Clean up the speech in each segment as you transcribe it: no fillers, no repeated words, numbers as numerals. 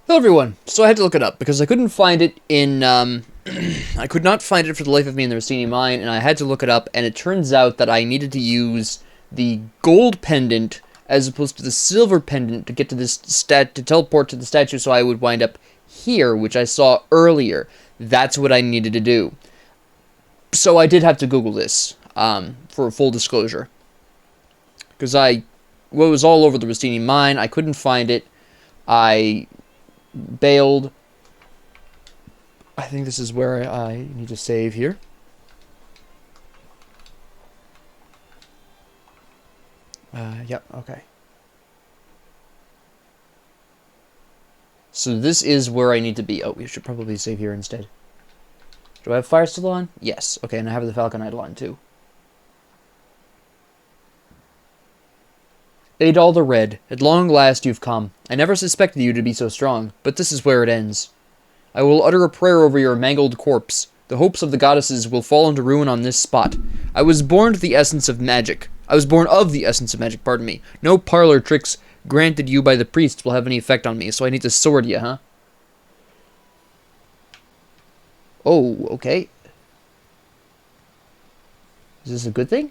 Hello everyone. So I had to look it up because I couldn't find it in I could not find it for the life of me in the Rossini mine, and I had to look it up, and it turns out that I needed to use the gold pendant as opposed to the silver pendant to get to this to teleport to the statue, so I would wind up here, which I saw earlier. That's what I needed to do. So I did have to Google this, for full disclosure. Because was all over the Rossini mine, I couldn't find it. I bailed. I think this is where I need to save here. Yep, okay. So this is where I need to be. Oh, we should probably save here instead. Do I have fire still on? Yes. Okay, and I have the Falcon Idol on too. Adol the Red, at long last you've come. I never suspected you to be so strong, but this is where it ends. I will utter a prayer over your mangled corpse. The hopes of the goddesses will fall into ruin on this spot. I was born of the essence of magic. Pardon me. No parlor tricks granted you by the priests will have any effect on me, so I need to sword you, huh? Oh, okay. Is this a good thing?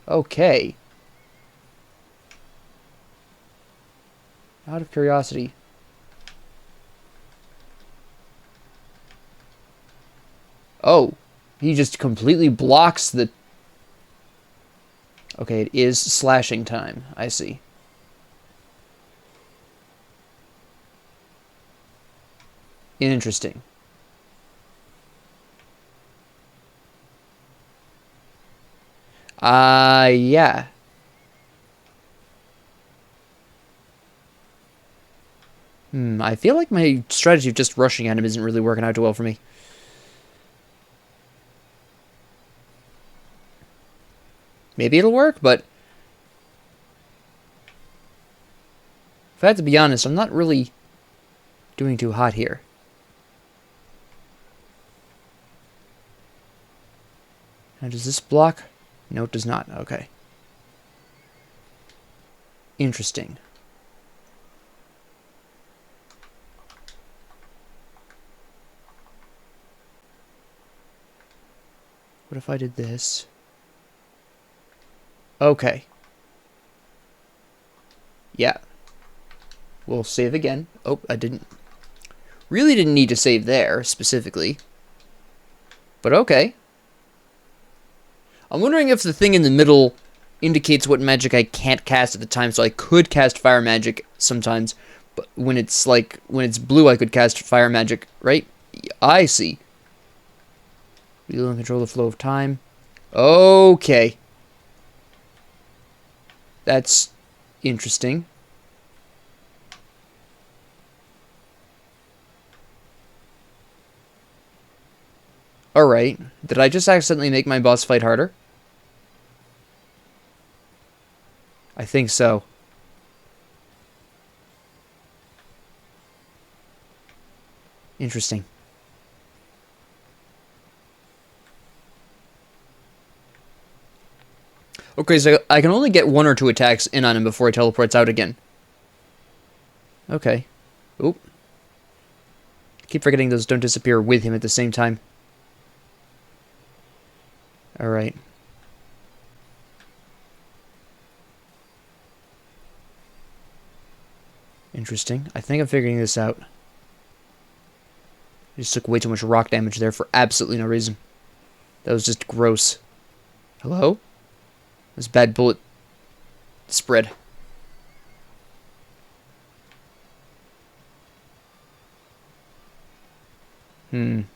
Okay. Out of curiosity. Oh. He just completely blocks the... Okay, it is slashing time. I see. Interesting. Yeah. I feel like my strategy of just rushing at him isn't really working out too well for me. Maybe it'll work, but... if I have to be honest, I'm not really doing too hot here. Now, does this block? No, it does not. Okay. Interesting. What if I did this? Okay. Yeah. We'll save again. Oh, I didn't. Really didn't need to save there, specifically. But okay. I'm wondering if the thing in the middle indicates what magic I can't cast at the time, so I could cast fire magic sometimes, but when it's blue, I could cast fire magic, right? I see. Wheel and control the flow of time. Okay. That's interesting. Alright. Did I just accidentally make my boss fight harder? I think so. Interesting. Okay, so I can only get 1 or 2 attacks in on him before he teleports out again. Okay. Oop. Keep forgetting those don't disappear with him at the same time. Alright. Interesting. I think I'm figuring this out. I just took way too much rock damage there for absolutely no reason. That was just gross. Hello? This bad bullet spread. I'm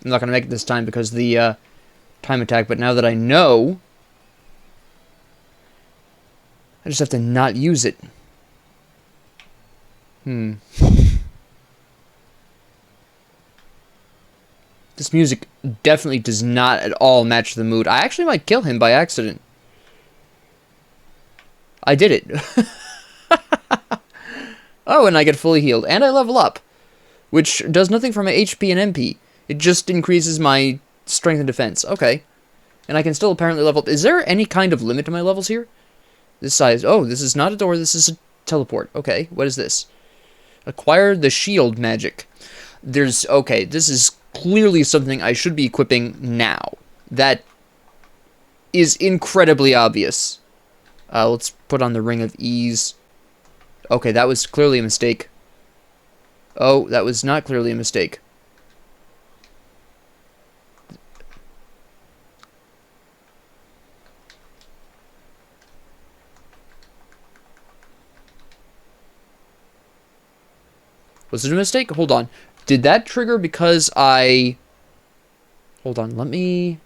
not going to make it this time because the time attack, but now that I know, I just have to not use it. This music definitely does not at all match the mood. I actually might kill him by accident. I did it. Oh, and I get fully healed. And I level up. Which does nothing for my HP and MP. It just increases my strength and defense. Okay. And I can still apparently level up. Is there any kind of limit to my levels here? This size. Oh, this is not a door. This is a teleport. Okay, what is this? Acquire the shield magic. Okay, this is clearly something I should be equipping now. That is incredibly obvious. Let's put on the Ring of Ease. Okay, that was clearly a mistake. Oh, that was not clearly a mistake. Was it a mistake? Hold on. Did that trigger because I... Hold on, let me...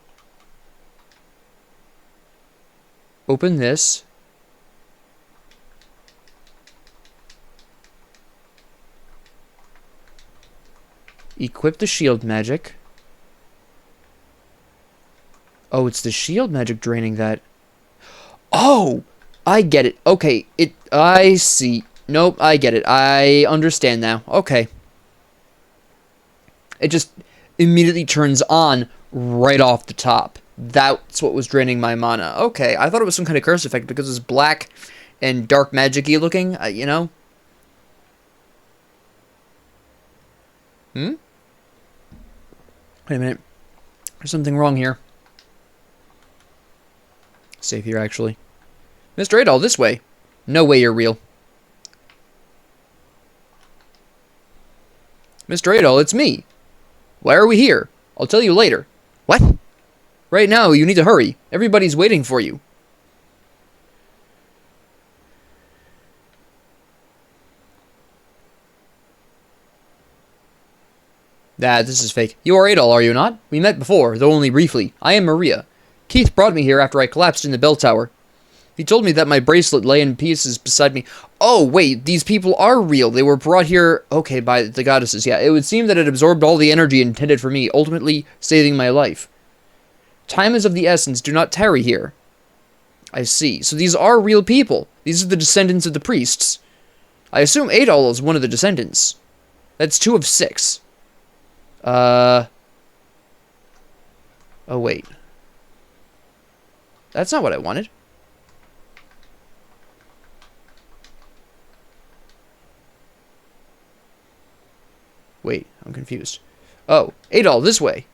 open this. Equip the shield magic. Oh, it's the shield magic draining that. Oh! I get it. Okay, I see. Nope, I get it. I understand now. Okay. It just immediately turns on right off the top. That's what was draining my mana. Okay, I thought it was some kind of curse effect because it was black and dark magic-y looking, you know? Wait a minute. There's something wrong here. Safe here, actually. Mr. Adol, this way. No way you're real. Mr. Adol, it's me. Why are we here? I'll tell you later. What? Right now, you need to hurry. Everybody's waiting for you. This is fake. You are Adol, are you not? We met before, though only briefly. I am Maria. Keith brought me here after I collapsed in the bell tower. He told me that my bracelet lay in pieces beside me. Oh, wait, these people are real. They were brought here, okay, by the goddesses. Yeah, it would seem that it absorbed all the energy intended for me, ultimately saving my life. Time is of the essence. Do not tarry here. I see. So these are real people. These are the descendants of the priests. I assume Adol is one of the descendants. That's 2 of 6. Oh, wait. That's not what I wanted. Wait, I'm confused. Oh, Adol, this way.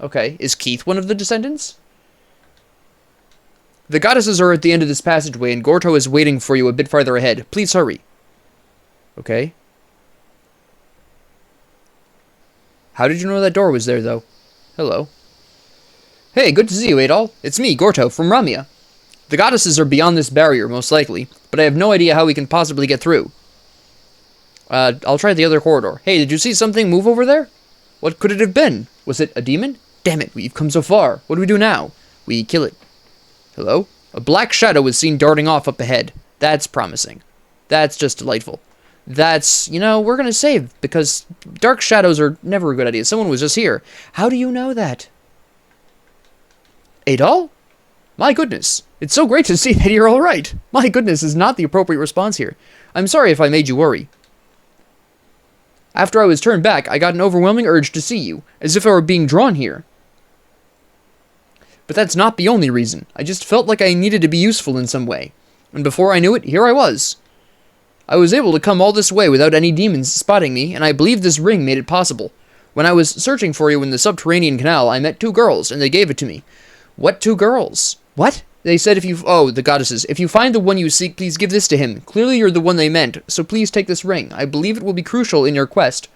Okay, is Keith one of the descendants? The goddesses are at the end of this passageway, and Gorto is waiting for you a bit farther ahead. Please hurry. Okay. How did you know that door was there, though? Hello. Hey, good to see you, Adol. It's me, Gorto, from Ramia. The goddesses are beyond this barrier, most likely, but I have no idea how we can possibly get through. I'll try the other corridor. Hey, did you see something move over there? What could it have been? Was it a demon? Damn it, we've come so far. What do we do now? We kill it. Hello? A black shadow was seen darting off up ahead. That's promising. That's just delightful. That's, you know, we're gonna save, because dark shadows are never a good idea. Someone was just here. How do you know that? Adol? My goodness. It's so great to see that you're alright. My goodness is not the appropriate response here. I'm sorry if I made you worry. After I was turned back, I got an overwhelming urge to see you, as if I were being drawn here. But that's not the only reason. I just felt like I needed to be useful in some way. And before I knew it, here I was. I was able to come all this way without any demons spotting me, and I believe this ring made it possible. When I was searching for you in the subterranean canal, I met 2 girls, and they gave it to me. What 2 girls? What? They said oh, the goddesses, if you find the one you seek, please give this to him. Clearly you're the one they meant, so please take this ring. I believe it will be crucial in your quest.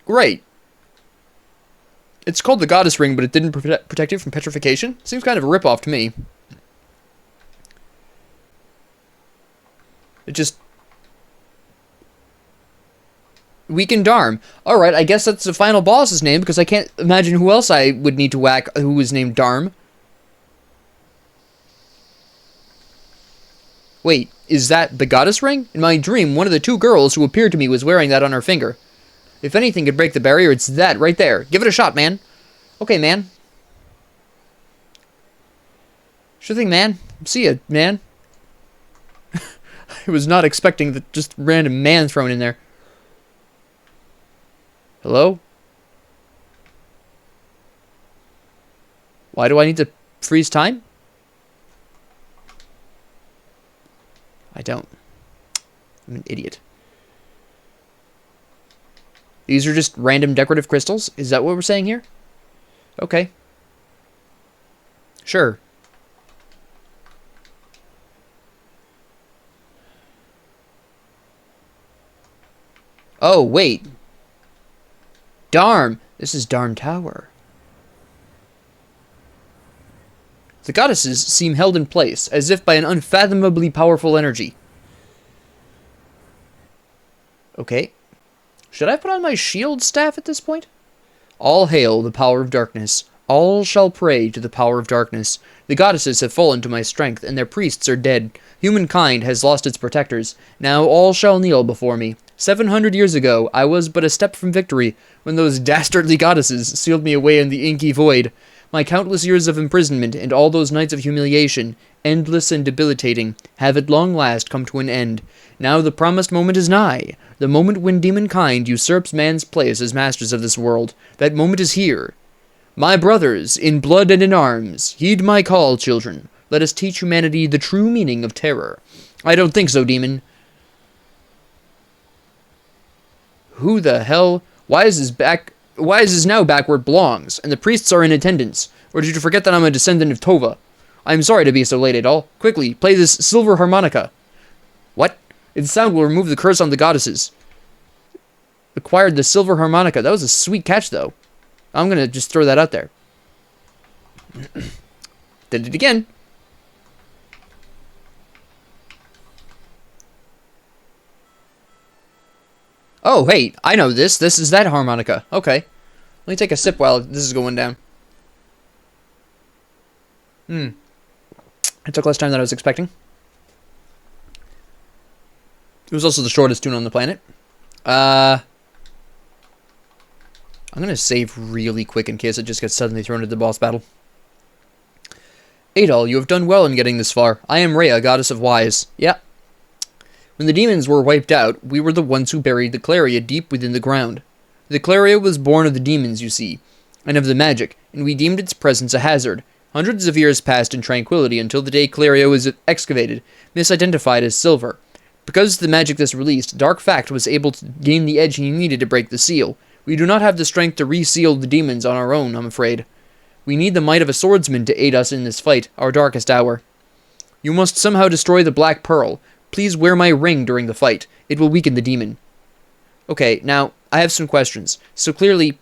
Great. It's called the goddess ring, but it didn't protect it from petrification? Seems kind of a ripoff to me. It just... Weaken Darm. Alright, I guess that's the final boss's name, because I can't imagine who else I would need to whack who was named Darm. Wait, is that the goddess ring? In my dream, one of the 2 girls who appeared to me was wearing that on her finger. If anything could break the barrier, it's that right there. Give it a shot, man. Okay, man. Sure thing, man. See ya, man. I was not expecting the just random man thrown in there. Hello? Why do I need to freeze time? I don't. I'm an idiot. These are just random decorative crystals? Is that what we're saying here? Okay. Sure. Oh, wait. Darm. This is Darm Tower. The goddesses seem held in place, as if by an unfathomably powerful energy. Okay. Should I put on my shield staff at this point? All hail the power of darkness. All shall pray to the power of darkness. The goddesses have fallen to my strength, and their priests are dead. Humankind has lost its protectors. Now all shall kneel before me. 700 years ago, I was but a step from victory, when those dastardly goddesses sealed me away in the inky void. My countless years of imprisonment, and all those nights of humiliation, endless and debilitating, have at long last come to an end. Now the promised moment is nigh, the moment when demonkind usurps man's place as masters of this world. That moment is here. My brothers, in blood and in arms, heed my call, children. Let us teach humanity the true meaning of terror. I don't think so, demon. Who the hell? Why is this now back where it belongs, and the priests are in attendance? Or did you forget that I'm a descendant of Tova? I am sorry to be so late at all. Quickly, play this silver harmonica. What? Its sound will remove the curse on the goddesses. Acquired the silver harmonica. That was a sweet catch, though. I'm gonna just throw that out there. Did it again. Oh, hey, I know this. This is that harmonica. Okay. Let me take a sip while this is going down. It took less time than I was expecting. It was also the shortest tune on the planet. I'm going to save really quick in case it just gets suddenly thrown into the boss battle. Adol, you have done well in getting this far. I am Rhea, goddess of wise. Yeah. When the demons were wiped out, we were the ones who buried the Claria deep within the ground. The Claria was born of the demons, you see, and of the magic, and we deemed its presence a hazard. Hundreds of years passed in tranquility until the day Claria was excavated, misidentified as silver. Because of the magic this released, Dark Fact was able to gain the edge he needed to break the seal. We do not have the strength to reseal the demons on our own, I'm afraid. We need the might of a swordsman to aid us in this fight, our darkest hour. You must somehow destroy the Black Pearl. Please wear my ring during the fight. It will weaken the demon. Okay, now, I have some questions. So clearly,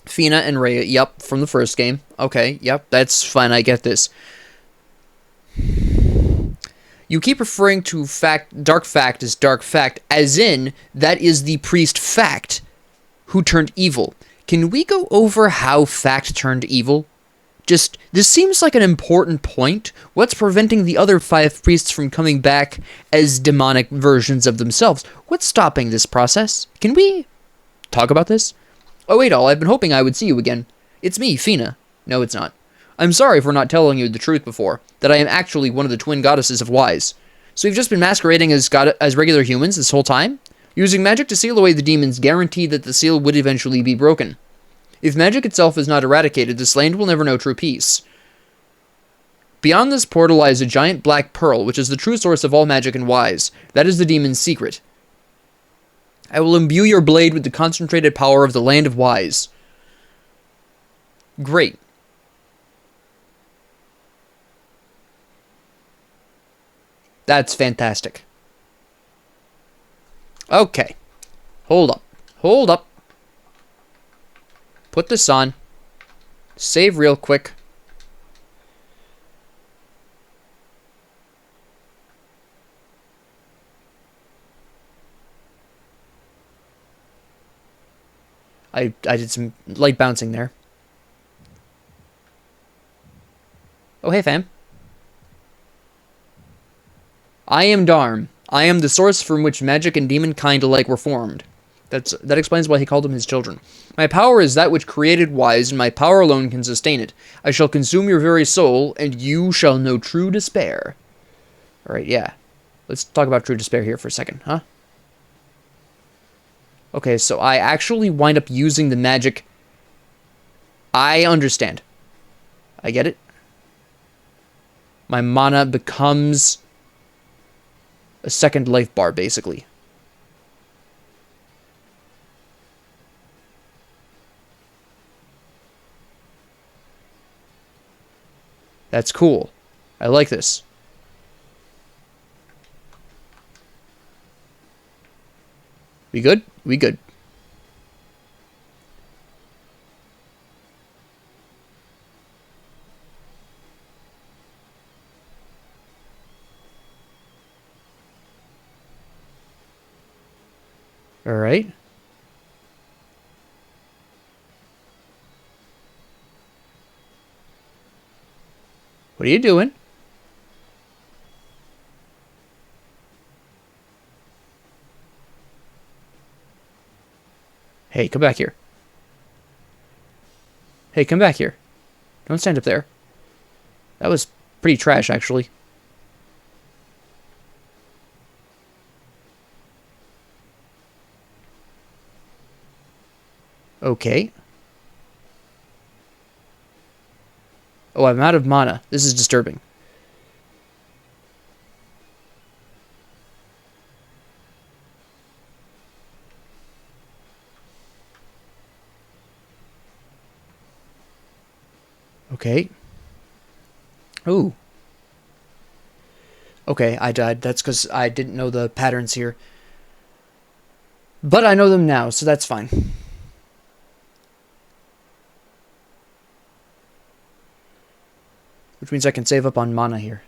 Fina and Rhea, yep, from the first game. Okay, yep, that's fine, I get this. You keep referring to Dark Fact as in, that is the priest Fact who turned evil. Can we go over how Fact turned evil? Just, this seems like an important point. What's preventing the other 5 priests from coming back as demonic versions of themselves? What's stopping this process? Can we talk about this? Oh, wait, I've been hoping I would see you again. It's me, Fina. No, it's not. I'm sorry for not telling you the truth before, that I am actually one of the twin goddesses of Wise. So you've just been masquerading as regular humans this whole time? Using magic to seal away the demons guaranteed that the seal would eventually be broken. If magic itself is not eradicated, this land will never know true peace. Beyond this portal lies a giant black pearl, which is the true source of all magic and Wise. That is the demon's secret. I will imbue your blade with the concentrated power of the land of Wise. Great. That's fantastic. Okay. Hold up. Hold up. Put this on. Save real quick. I did some light bouncing there. Oh, hey, fam. I am Darm. I am the source from which magic and demon kind alike were formed. That explains why he called them his children. My power is that which created Wise, and my power alone can sustain it. I shall consume your very soul, and you shall know true despair. Alright, yeah. Let's talk about true despair here for a second, huh? Okay, so I actually wind up using the magic. I understand. I get it. My mana becomes a second life bar, basically. That's cool. I like this. We good? We good. All right. What are you doing? Hey, come back here. Hey, come back here. Don't stand up there. That was pretty trash, actually. Okay. Oh, I'm out of mana. This is disturbing. Okay. Ooh. Okay, I died. That's because I didn't know the patterns here. But I know them now, so that's fine. Which means I can save up on mana here.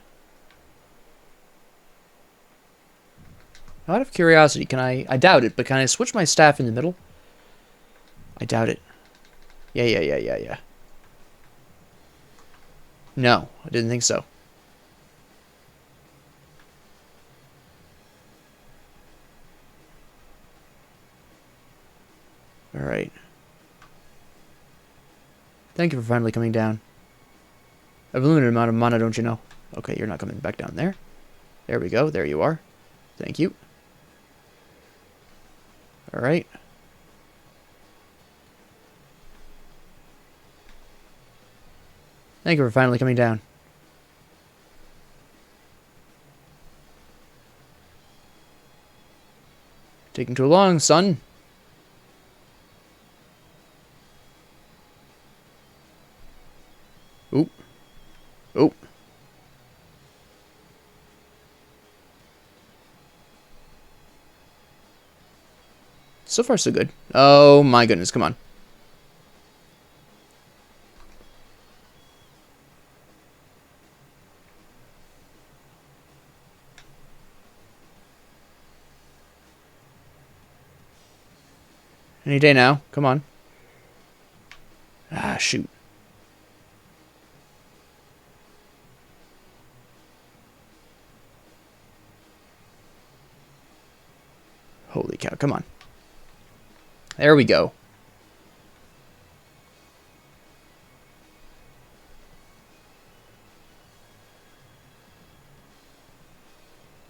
Out of curiosity, can I doubt it, but can I switch my staff in the middle? I doubt it. Yeah. No, I didn't think so. Alright. Thank you for finally coming down. I have a limited amount of mana, don't you know? Okay, you're not coming back down there. There we go. There you are. Thank you. Alright. Thank you for finally coming down. Taking too long, son. Oop. Oop. So far, so good. Oh my goodness, come on. Any day now. Come on. Ah, shoot. Holy cow, come on. There we go.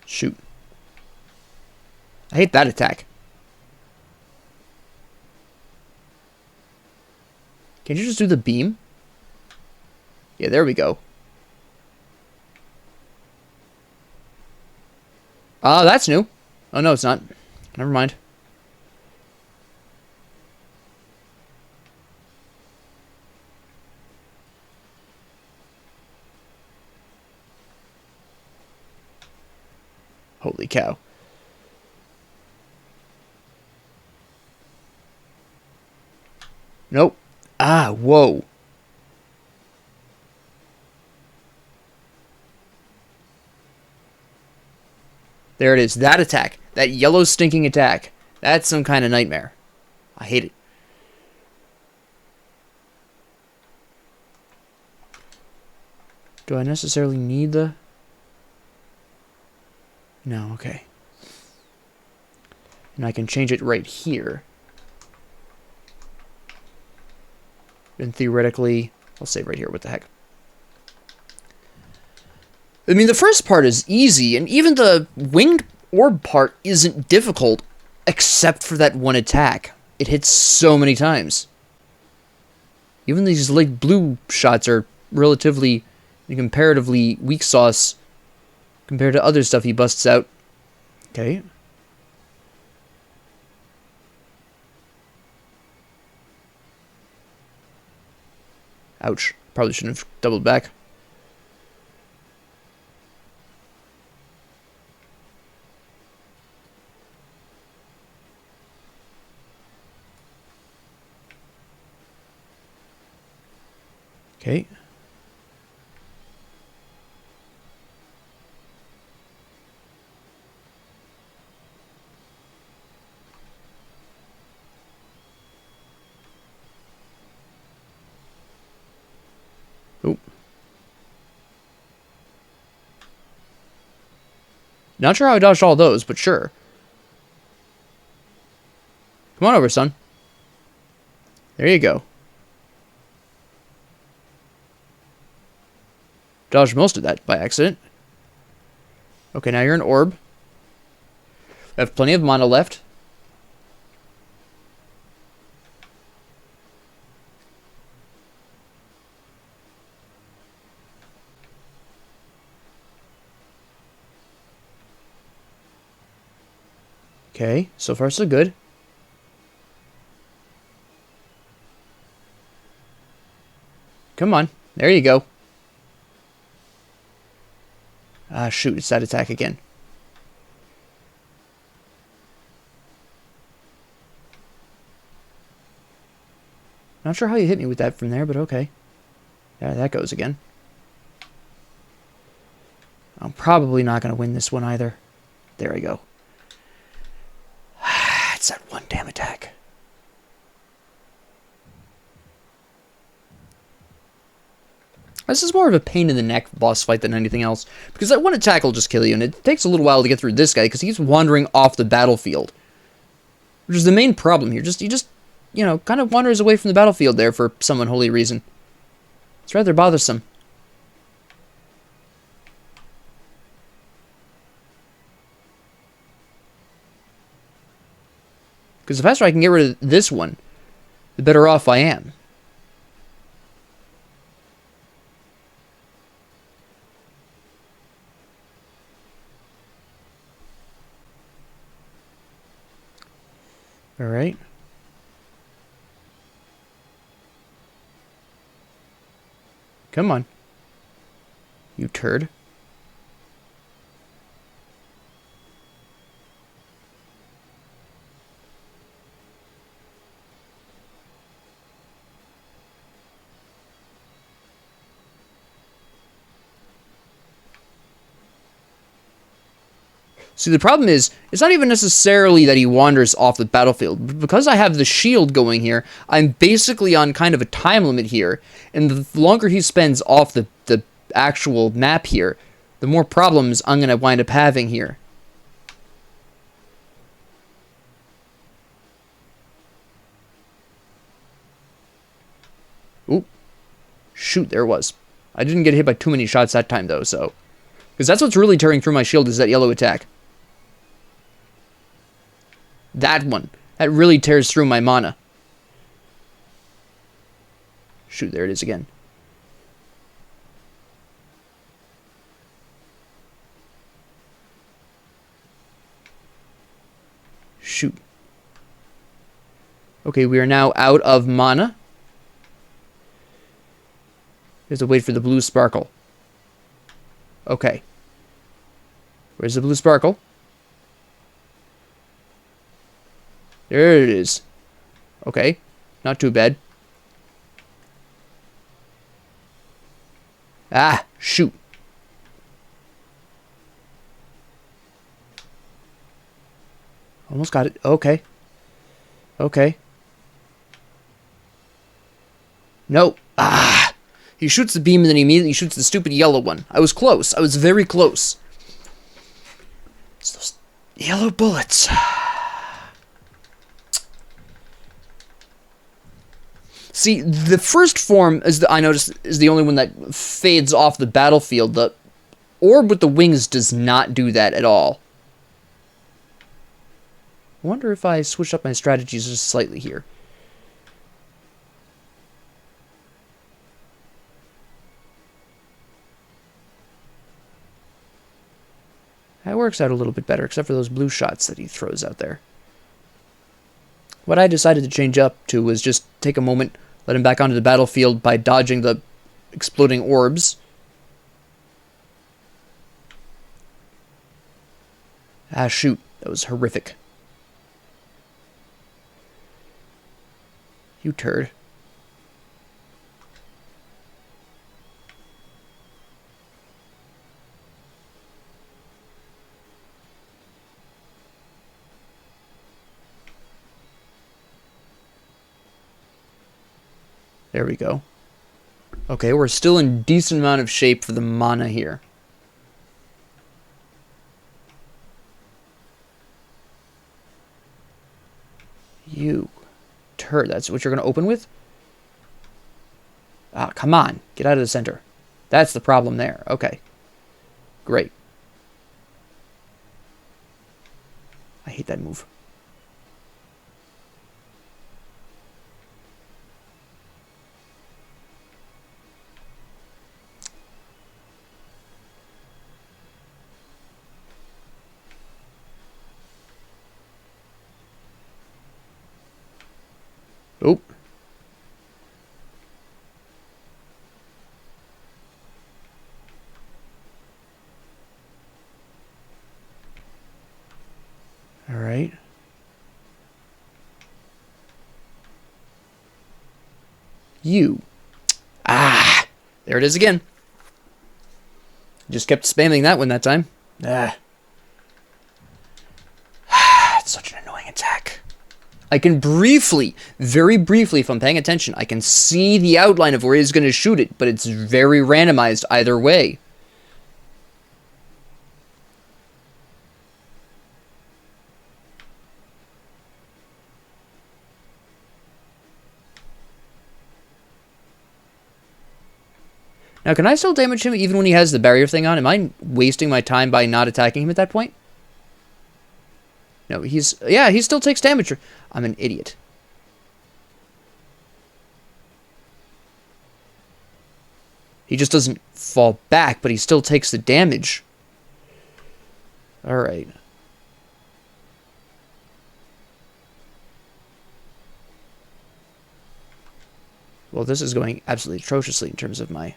Shoot. I hate that attack. Can you just do the beam? Yeah, there we go. Ah, that's new. Oh, no, it's not. Never mind. Holy cow. Nope. Ah, whoa. There it is. That attack. That yellow stinking attack. That's some kind of nightmare. I hate it. Do I necessarily need the... No, okay. And I can change it right here. And theoretically, I'll save right here. What the heck? I mean, the first part is easy, and even the winged orb part isn't difficult, except for that one attack. It hits so many times. Even these light blue shots are relatively and comparatively weak sauce compared to other stuff he busts out. Okay. Ouch. Probably shouldn't have doubled back. Okay. Oh. Not sure how I dodged all those, but sure. Come on over, son. There you go. Dodged most of that by accident. Okay, now you're an orb. I have plenty of mana left. Okay, so far so good. Come on. There you go. Ah, shoot. It's that attack again. Not sure how you hit me with that from there, but okay. Yeah, that goes again. I'm probably not going to win this one either. There I go. It's that one damn attack. This is more of a pain in the neck boss fight than anything else, because that one attack will just kill you, and it takes a little while to get through this guy, because he's wandering off the battlefield. Which is the main problem here. He just, you know, kind of wanders away from the battlefield there for some unholy reason. It's rather bothersome. Because the faster I can get rid of this one, the better off I am. Alright. Come on. You turd. See, the problem is, it's not even necessarily that he wanders off the battlefield. But because I have the shield going here, I'm basically on kind of a time limit here. And the longer he spends off the actual map here, the more problems I'm going to wind up having here. Oop. Shoot, there it was. I didn't get hit by too many shots that time, though, so... Because that's what's really tearing through my shield, is that yellow attack. That one. That really tears through my mana. Shoot, there it is again. Shoot. Okay, we are now out of mana. We have to wait for the blue sparkle. Okay. Where's the blue sparkle? There it is. Okay. Not too bad. Ah, shoot. Almost got it. Okay. Okay. No. Ah. He shoots the beam and then he immediately shoots the stupid yellow one. I was close. I was very close. It's those yellow bullets. See, the first form, I noticed, is the only one that fades off the battlefield. The orb with the wings does not do that at all. I wonder if I switch up my strategies just slightly here. That works out a little bit better, except for those blue shots that he throws out there. What I decided to change up to was just take a moment, let him back onto the battlefield by dodging the exploding orbs. Ah, shoot. That was horrific. You turd. There we go. Okay, we're still in decent amount of shape for the mana here. You turd. That's what you're going to open with? Ah, come on. Get out of the center. That's the problem there. Okay. Great. I hate that move. Oh. All right. You. Ah. There it is again. Just kept spamming that one that time. Ah. It's such an annoying attack. I can briefly, very briefly, if I'm paying attention, I can see the outline of where he's going to shoot it, but it's very randomized either way. Now, can I still damage him even when he has the barrier thing on? Am I wasting my time by not attacking him at that point? No, yeah, he still takes damage. I'm an idiot. He just doesn't fall back, but he still takes the damage. Alright. Well, this is going absolutely atrociously in terms of my...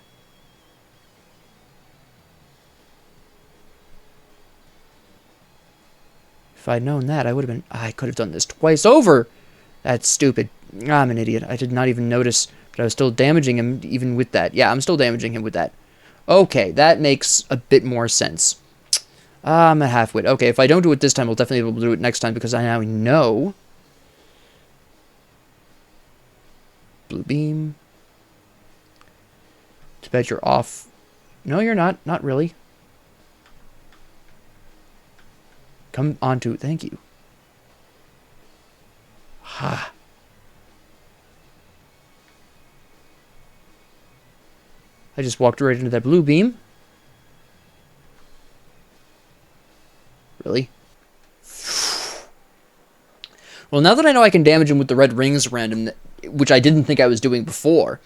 If I'd known that, I would have been... I could have done this twice over! That's stupid. I'm an idiot. I did not even notice, but I was still damaging him even with that. Yeah, I'm still damaging him with that. Okay, that makes a bit more sense. I'm a half-wit. Okay, if I don't do it this time, I'll definitely be able to do it next time, because I now know... Blue beam. To bet you're off. No, you're not. Not really. Come on to... Thank you. Ha. I just walked right into that blue beam. Really? Well, now that I know I can damage him with the red rings around him, which I didn't think I was doing before,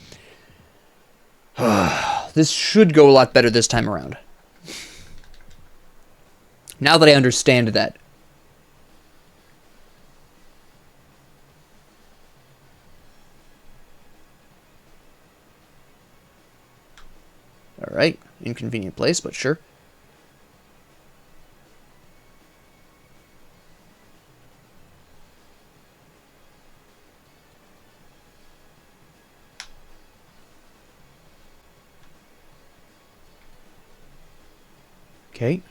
this should go a lot better this time around. Now that I understand that. Alright, inconvenient place, but sure. Okay.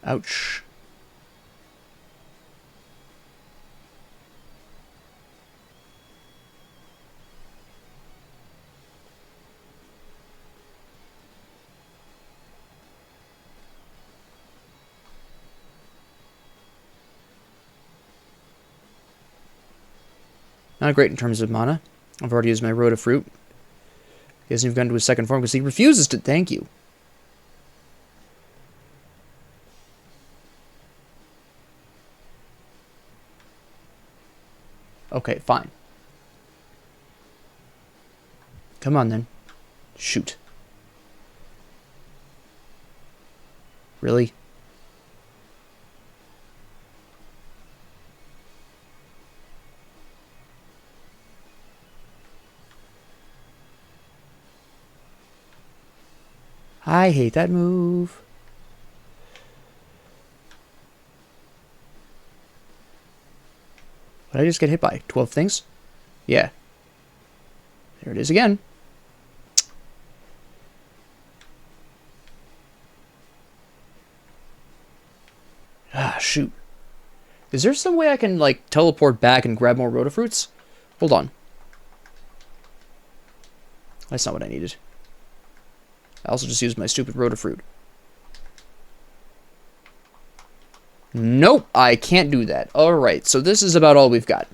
Ouch. Not great in terms of mana. I've already used my Rota Fruit. He hasn't even gone to his second form because he refuses to... Thank you. Okay, fine. Come on, then. Shoot. Really? I hate that move. What did I just get hit by? 12 things? Yeah. There it is again. Ah, shoot. Is there some way I can, like, teleport back and grab more rotafruits? Hold on. That's not what I needed. I also just used my stupid rotafruit. Nope, I can't do that. Alright, so this is about all we've got.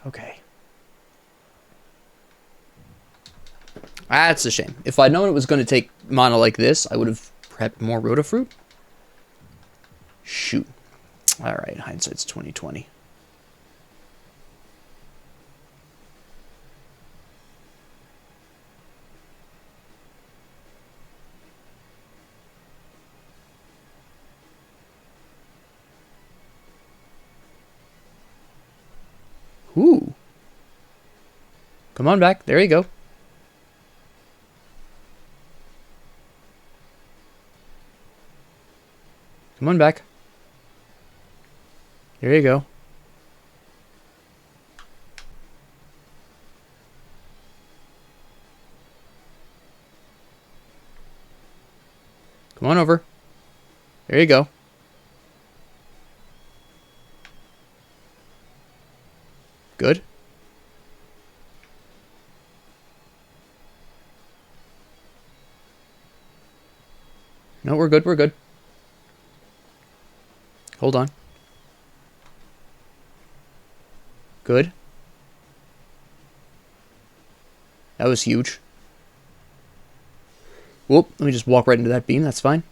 Okay. That's a shame. If I'd known it was going to take mana like this, I would have prepped more rotafruit. Shoot. Alright, hindsight's 20/20. Ooh. Come on back. There you go. Come on back. There you go. Come on over. There you go. Good. No, we're good, we're good. Hold on. Good. That was huge. Whoop, let me just walk right into that beam, that's fine.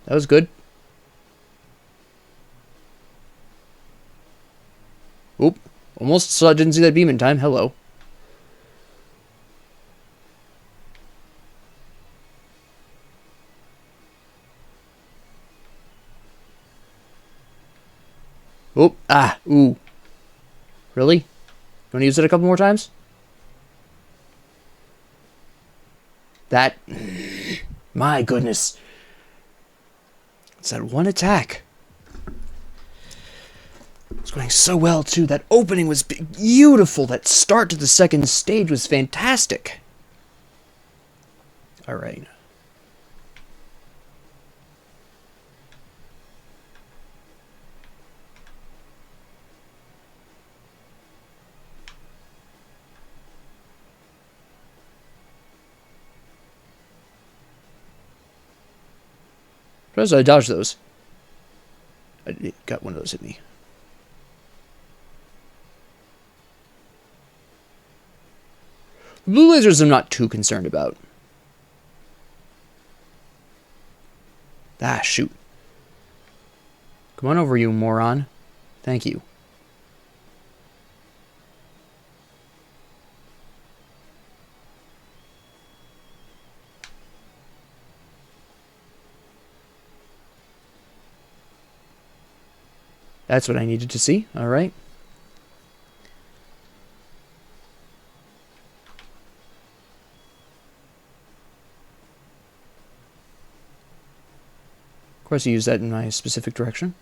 That was good. Oop, almost didn't see that beam in time, hello. Oop, ah, ooh. Really? You want to use it a couple more times? That... My goodness. It's that one attack. It's going so well, too. That opening was beautiful. That start to the second stage was fantastic. Alright. Suppose I dodged those. I got one of those hit me. The blue lasers I'm not too concerned about. Ah, shoot. Come on over, you moron. Thank you. That's what I needed to see. All right. Of course, I use that in my specific direction.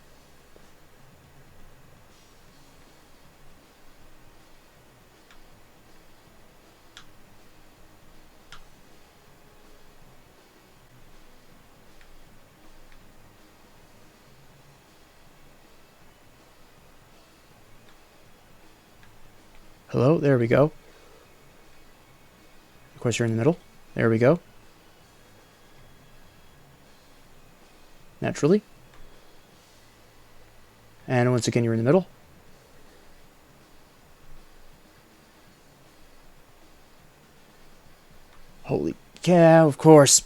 Hello, there we go. Of course, you're in the middle. There we go. Naturally. And once again, you're in the middle. Holy cow, of course.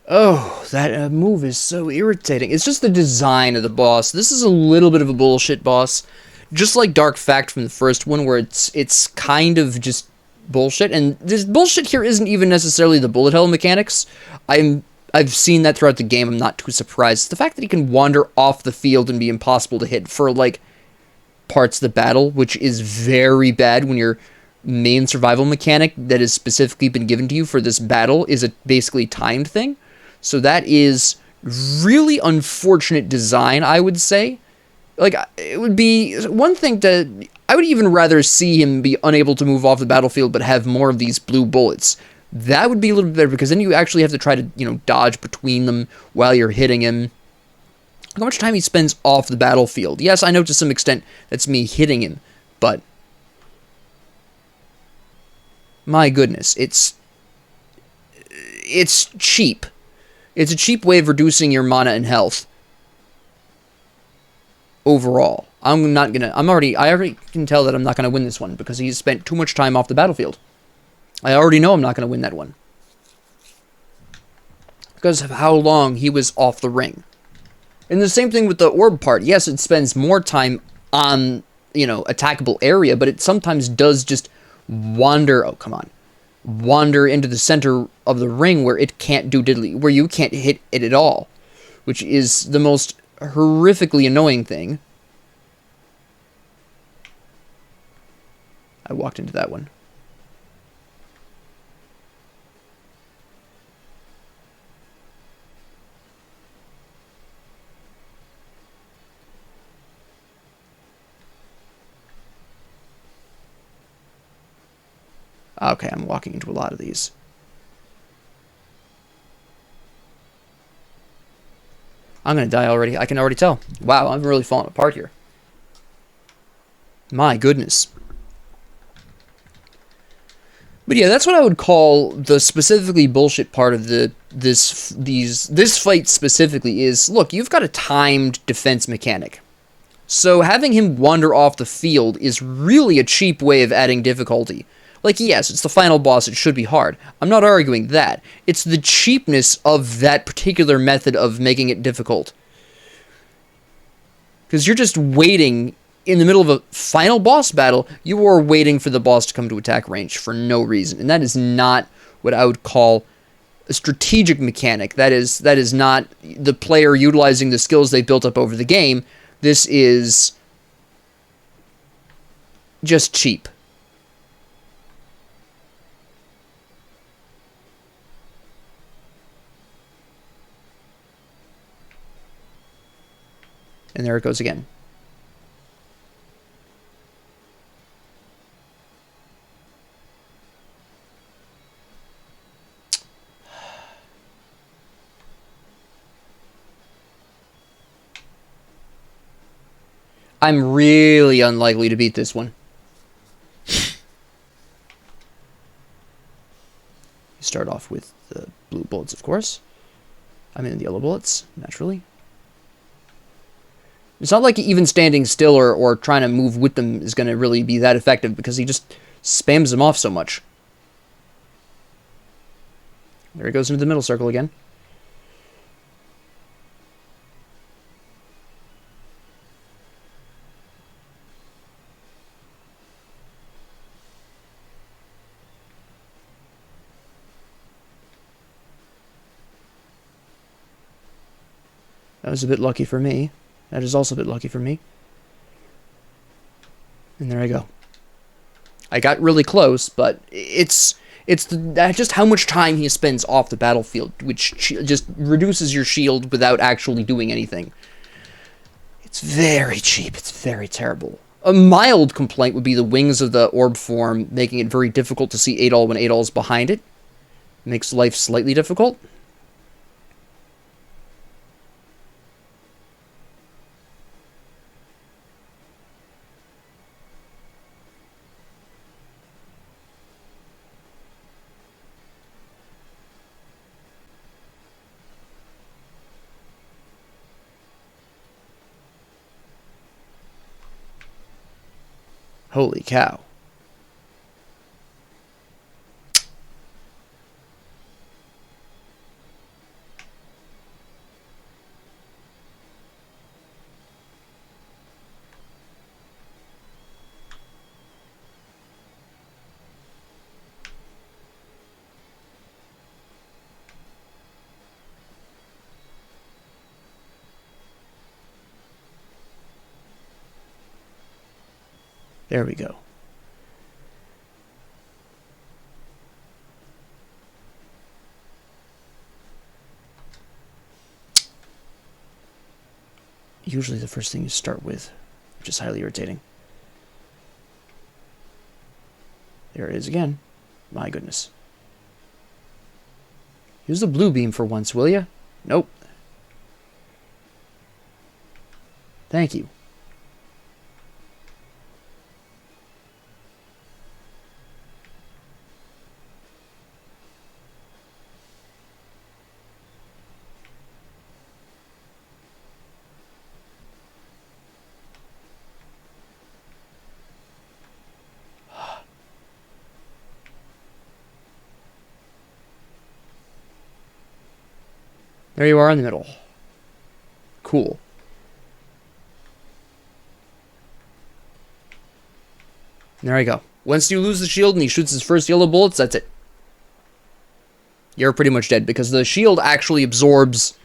Oh, that move is so irritating. It's just the design of the boss. This is a little bit of a bullshit boss. Just like Dark Fact from the first one, where it's kind of just bullshit. And this bullshit here isn't even necessarily the bullet hell mechanics. I've seen that throughout the game. I'm not too surprised. It's the fact that he can wander off the field and be impossible to hit for, like, parts of the battle, which is very bad when your main survival mechanic that has specifically been given to you for this battle is a basically timed thing. So that is really unfortunate design, I would say. Like, it would be one thing to... I would even rather see him be unable to move off the battlefield but have more of these blue bullets. That would be a little bit better, because then you actually have to try to, you know, dodge between them while you're hitting him. How much time he spends off the battlefield. Yes, I know to some extent that's me hitting him, but... my goodness, it's cheap. It's a cheap way of reducing your mana and health. Overall. I already can tell that I'm not gonna win this one, because he's spent too much time off the battlefield. I already know I'm not gonna win that one. Because of how long he was off the ring. And the same thing with the orb part. Yes, it spends more time on, you know, attackable area, but it sometimes does just wander, oh come on, wander into the center of the ring where it can't do diddly, where you can't hit it at all, which is the most horrifically annoying thing. I walked into that one. Okay, I'm walking into a lot of these. I'm gonna die already. I can already tell. Wow, I'm really falling apart here. My goodness. But yeah, that's what I would call the specifically bullshit part of this fight specifically is, look, you've got a timed defense mechanic. So having him wander off the field is really a cheap way of adding difficulty. Like, yes, it's the final boss, it should be hard. I'm not arguing that. It's the cheapness of that particular method of making it difficult. Because you're just waiting in the middle of a final boss battle, you are waiting for the boss to come to attack range for no reason. And that is not what I would call a strategic mechanic. That is not the player utilizing the skills they built up over the game. This is just cheap. And there it goes again. I'm really unlikely to beat this one. You start off with the blue bullets, of course. I mean the yellow bullets, naturally. It's not like even standing still or trying to move with them is going to really be that effective, because he just spams them off so much. There he goes into the middle circle again. That was a bit lucky for me. That is also a bit lucky for me. And there I go. I got really close, but it's just how much time he spends off the battlefield, which just reduces your shield without actually doing anything. It's very cheap. It's very terrible. A mild complaint would be the wings of the orb form, making it very difficult to see Adol when Adol's behind it. Makes life slightly difficult. Holy cow. There we go. Usually the first thing you start with, which is highly irritating. There it is again. My goodness. Use the blue beam for once, will ya? Nope. Thank you. There you are in the middle. Cool. There you go. Once you lose the shield and he shoots his first yellow bullets, that's it. You're pretty much dead, because the shield actually absorbs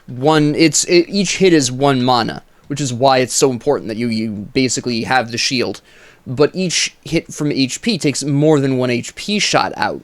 one... each hit is 1 mana, which is why it's so important that you basically have the shield. But each hit from HP takes more than 1 HP shot out.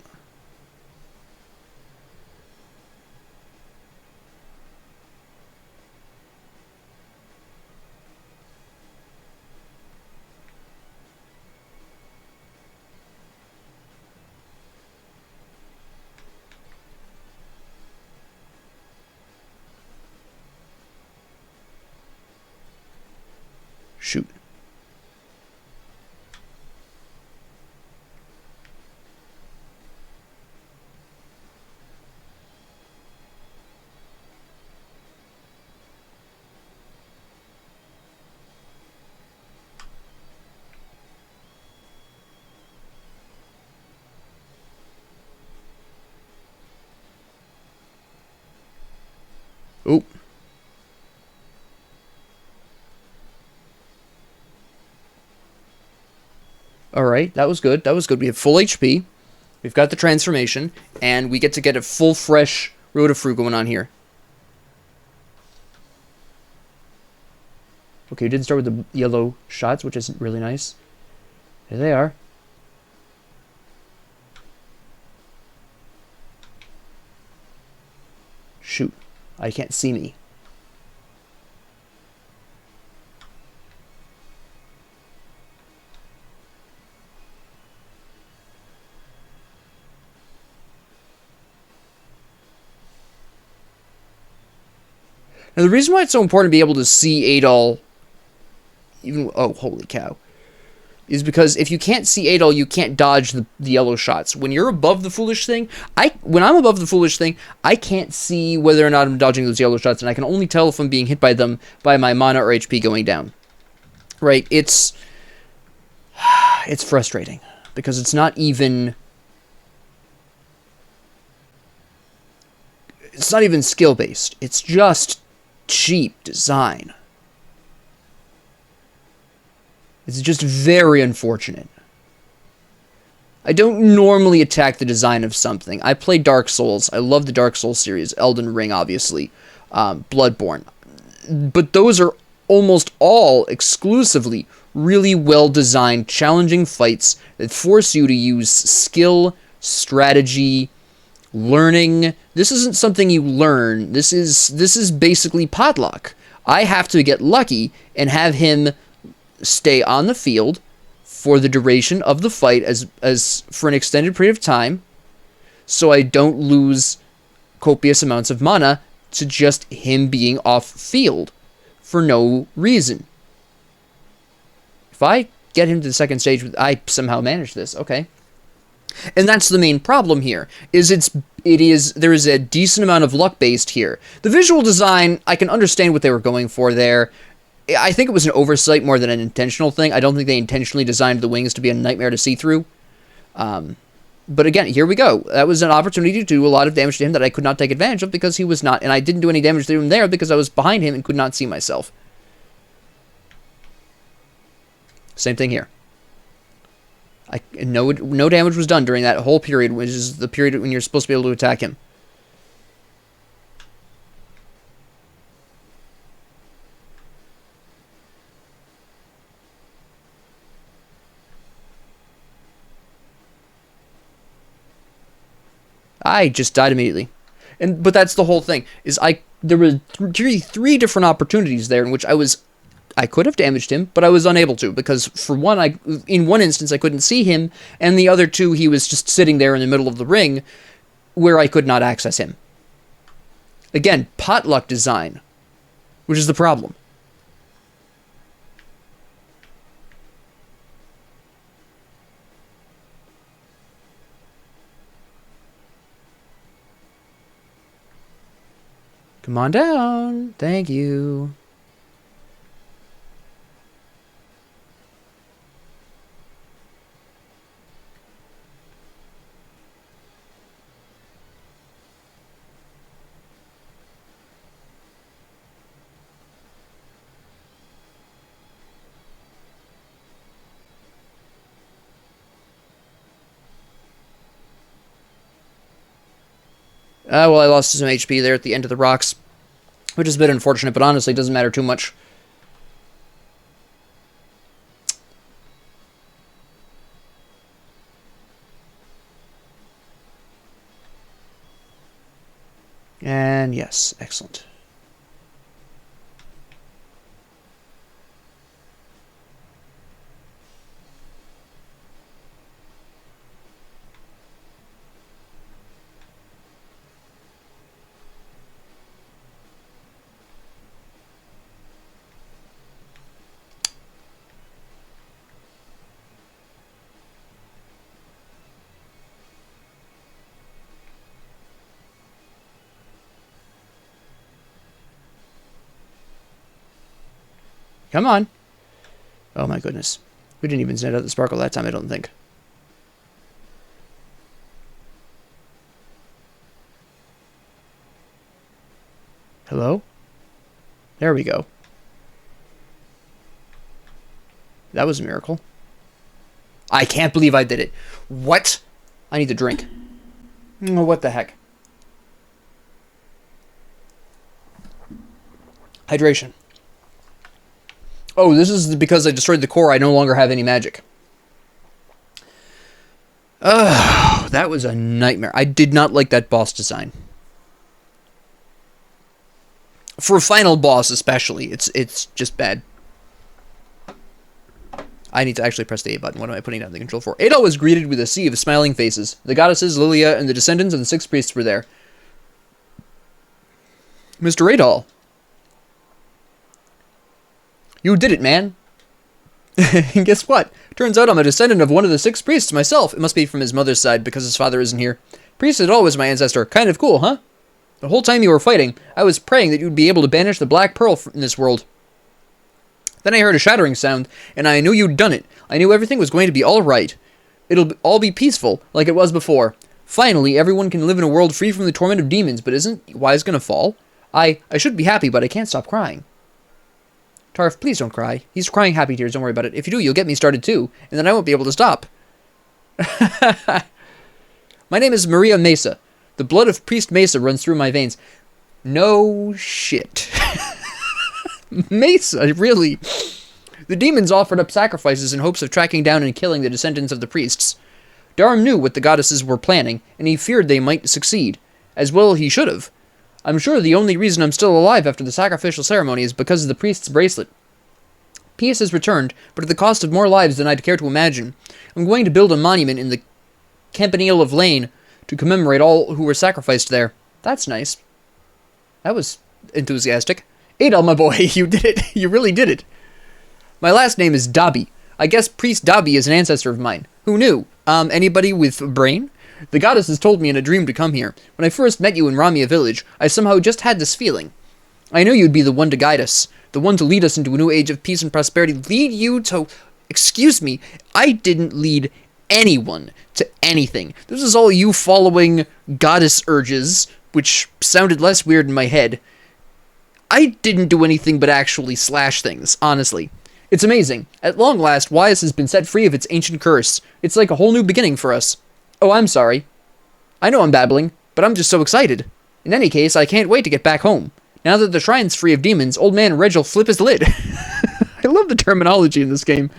Shoot. Oop. Alright, that was good. That was good. We have full HP. We've got the transformation. And we get to get a full, fresh Rotafru going on here. Okay, we did start with the yellow shots, which isn't really nice. There they are. Shoot. I can't see me. Now, the reason why it's so important to be able to see Adol, even... Oh, holy cow. Is because if you can't see Adol, you can't dodge the yellow shots. When you're above the foolish thing, when I'm above the foolish thing, I can't see whether or not I'm dodging those yellow shots, and I can only tell if I'm being hit by them by my mana or HP going down. Right? It's frustrating, because it's not even... It's not even skill-based. It's just cheap design. It's just very unfortunate. I don't normally attack the design of something. I play Dark Souls. I love the Dark Souls series. Elden Ring, obviously. Bloodborne. But those are almost all exclusively really well-designed, challenging fights that force you to use skill, strategy, learning. This isn't something you learn. This is basically potluck. I have to get lucky and have him stay on the field for the duration of the fight as for an extended period of time, so I don't lose copious amounts of mana to just him being off field for no reason. If I get him to the second stage, I somehow manage this. Okay. And that's the main problem here, there is a decent amount of luck based here. The visual design, I can understand what they were going for there. I think it was an oversight more than an intentional thing. I don't think they intentionally designed the wings to be a nightmare to see through. But again, here we go. That was an opportunity to do a lot of damage to him that I could not take advantage of because he was not, and I didn't do any damage to him there because I was behind him and could not see myself. Same thing here. No damage was done during that whole period, which is the period when you're supposed to be able to attack him. I just died immediately. But that's the whole thing, is there were three different opportunities there in which I could have damaged him, but I was unable to, because for one, in one instance I couldn't see him, and the other two he was just sitting there in the middle of the ring where I could not access him. Again, potluck design, which is the problem. Come on down. Thank you. Well, I lost some HP there at the end of the rocks, which is a bit unfortunate, but honestly, it doesn't matter too much. And yes, excellent. Come on. Oh my goodness. We didn't even send out the sparkle that time, I don't think. Hello? There we go. That was a miracle. I can't believe I did it. What? I need to drink. Oh, what the heck? Hydration. Oh, this is because I destroyed the core. I no longer have any magic. Oh, that was a nightmare. I did not like that boss design. For a final boss especially, it's just bad. I need to actually press the A button. What am I putting down the control for? Adol was greeted with a sea of smiling faces. The goddesses, Lilia, and the descendants of the 6 priests were there. Mr. Adol. You did it, man. And guess what? Turns out I'm a descendant of one of the 6 priests myself. It must be from his mother's side, because his father isn't here. Priest Adol was my ancestor. Kind of cool, huh? The whole time you were fighting, I was praying that you'd be able to banish the Black Pearl from this world. Then I heard a shattering sound, and I knew you'd done it. I knew everything was going to be all right. It'll all be peaceful, like it was before. Finally, everyone can live in a world free from the torment of demons, but isn't Wise gonna fall? I should be happy, but I can't stop crying. Tarf, please don't cry. He's crying happy tears, don't worry about it. If you do, you'll get me started too, and then I won't be able to stop. My name is Maria Mesa. The blood of Priest Mesa runs through my veins. No shit. Mesa, really? The demons offered up sacrifices in hopes of tracking down and killing the descendants of the priests. Darm knew what the goddesses were planning, and he feared they might succeed. As well he should have. I'm sure the only reason I'm still alive after the sacrificial ceremony is because of the priest's bracelet. Peace has returned, but at the cost of more lives than I'd care to imagine. I'm going to build a monument in the Campanile of Lane to commemorate all who were sacrificed there. That's nice. That was enthusiastic. Adol, my boy, you did it. You really did it. My last name is Dobby. I guess Priest Dobby is an ancestor of mine. Who knew? Anybody with a brain? The goddesses told me in a dream to come here. When I first met you in Ramia village, I somehow just had this feeling. I knew you'd be the one to guide us, the one to lead us into a new age of peace and prosperity. Lead you to... Excuse me, I didn't lead anyone to anything. This is all you following goddess urges, which sounded less weird in my head. I didn't do anything but actually slash things, honestly. It's amazing. At long last, Wise has been set free of its ancient curse. It's like a whole new beginning for us. Oh, I'm sorry. I know I'm babbling, but I'm just so excited. In any case, I can't wait to get back home. Now that the shrine's free of demons, old man Reg will flip his lid. I love the terminology in this game.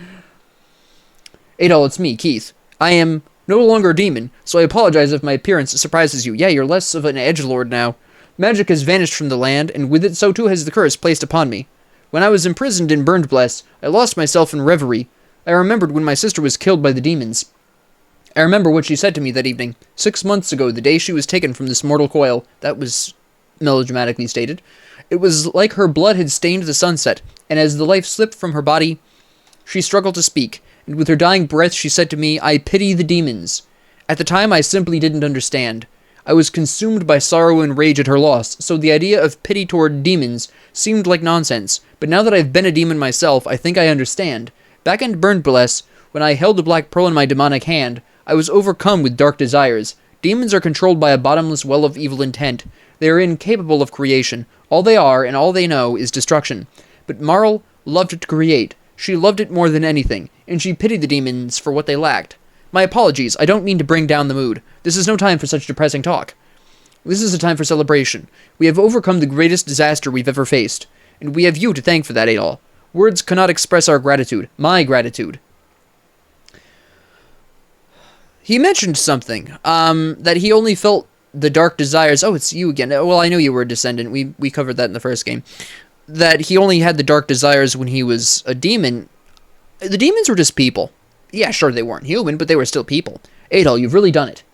Adol, it's me, Keith. I am No longer a demon, so I apologize if my appearance surprises you. Yeah, you're less of an edgelord now. Magic has vanished from the land, and with it so too has the curse placed upon me. When I was imprisoned in Burned-Bless, I lost myself in reverie. I remembered when my sister was killed by the demons. I remember what she said to me that evening, 6 months ago, the day she was taken from this mortal coil. That was melodramatically stated. It was like her blood had stained the sunset, and as the life slipped from her body, she struggled to speak, and with her dying breath she said to me, I pity the demons. At the time I simply didn't understand. I was consumed by sorrow and rage at her loss, so the idea of pity toward demons seemed like nonsense, but now that I've been a demon myself, I think I understand. Back in Burned-Bless, when I held the black pearl in my demonic hand, I was overcome with dark desires. Demons are controlled by a bottomless well of evil intent. They are incapable of creation. All they are, and all they know, is destruction. But Marl loved to create. She loved it more than anything, and she pitied the demons for what they lacked. My apologies, I don't mean to bring down the mood. This is no time for such depressing talk. This is a time for celebration. We have overcome the greatest disaster we've ever faced, and we have you to thank for that, Adol. Words cannot express our gratitude. My gratitude. He mentioned something, that he only felt the dark desires. Oh, it's you again. Well, I know you were a descendant. We covered that in the first game. That he only had the dark desires when he was a demon. The demons were just people. Yeah, sure, they weren't human, but they were still people. Adol, you've really done it.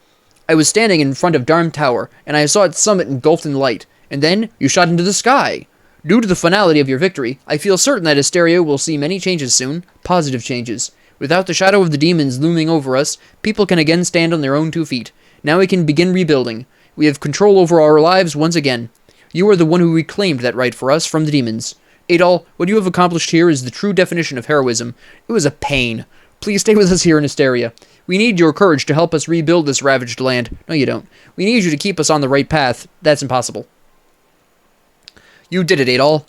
I was standing in front of Darm Tower, and I saw its summit engulfed in light, and then you shot into the sky. Due to the finality of your victory, I feel certain that Asteria will see many changes soon, positive changes. Without the shadow of the demons looming over us, people can again stand on their own 2 feet. Now we can begin rebuilding. We have control over our lives once again. You are the one who reclaimed that right for us from the demons. Adol, what you have accomplished here is the true definition of heroism. It was a pain. Please stay with us here in Asteria. We need your courage to help us rebuild this ravaged land. No, you don't. We need you to keep us on the right path. That's impossible. You did it, Adol.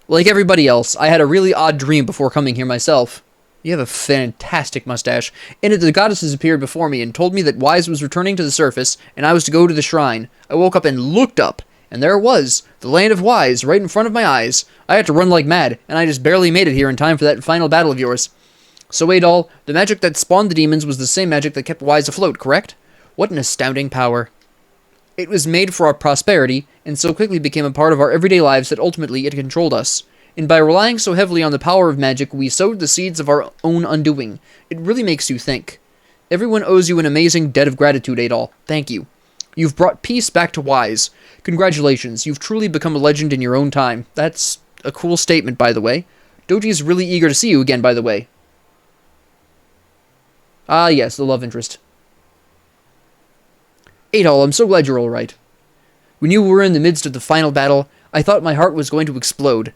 Like everybody else, I had a really odd dream before coming here myself. You have a fantastic mustache. In it, the goddesses appeared before me and told me that Wise was returning to the surface, and I was to go to the shrine. I woke up and looked up, and there it was, the land of Wise, right in front of my eyes. I had to run like mad, and I just barely made it here in time for that final battle of yours. So, Adol, the magic that spawned the demons was the same magic that kept Wise afloat, correct? What an astounding power. It was made for our prosperity, and so quickly became a part of our everyday lives that ultimately it controlled us. And by relying so heavily on the power of magic, we sowed the seeds of our own undoing. It really makes you think. Everyone owes you an amazing debt of gratitude, Adol. Thank you. You've brought peace back to Wise. Congratulations, you've truly become a legend in your own time. That's a cool statement, by the way. Doji's really eager to see you again, by the way. Ah, yes, the love interest. Adol, I'm so glad you're alright. When you were in the midst of the final battle, I thought my heart was going to explode.